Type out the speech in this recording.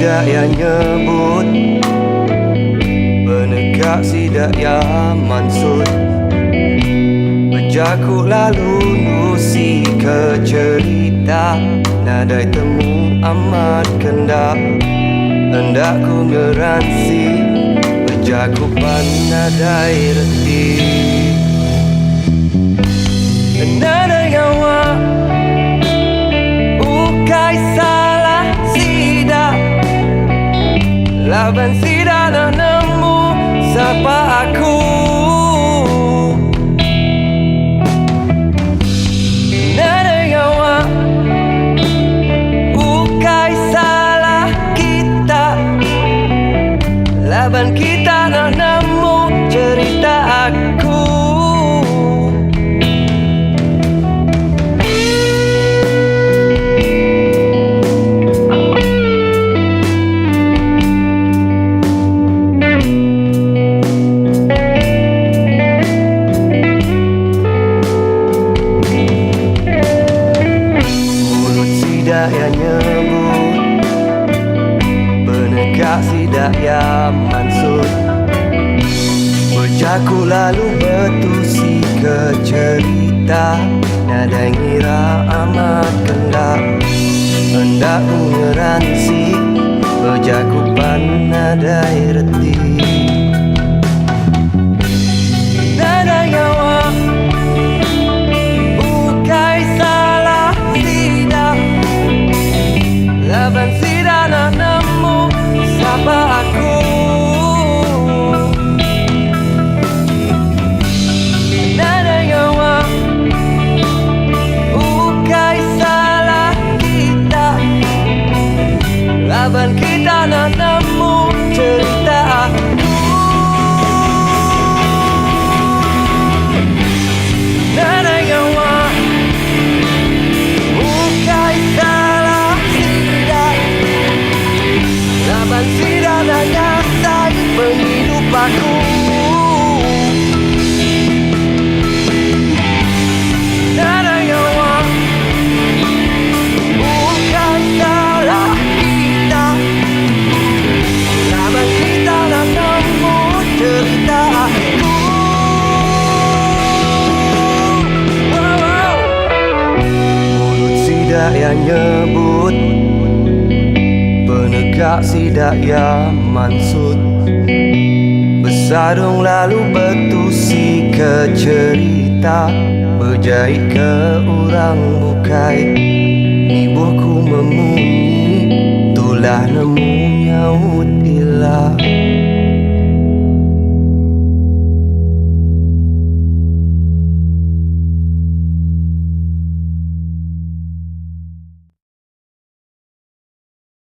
sidak yang nyebut, penegak sidak yang mansut, berjakuk lalu nusi ke cerita, nadai temu amat kendak, hendak ku ngeransi, berjakupan nadai reti. Nadai awak ukai salah sidak, laban sidak nak nemu siapa aku. Nadai awak ukai salah kita, laban kita nak nemu cerita aku. Yang nyebut, penegak sidak yang mansut, berjakuk lalu bertusi ke cerita, nadai ngira amat kendak, hendak ku ngeransi, berjakupan nadai reti. Nadai awak ukai salah sidak, laban sidak nak nemu siapa aku. Nadai awak ukai salah kita, laban kita nak nemu cerita aku. Nadai awak ukai salah sidak, laban sidak nak nyasai menghidup aku. Nadai awak bukan salah kita, laban kita nak nemu cerita aku. Mulut sidak yang nyebut, penegak sidak yang mansut, bersarung lalu bertusi ke cerita, berjahit ke orang bukai, nibuhku memunyi, tulah nemu nyaut ilah.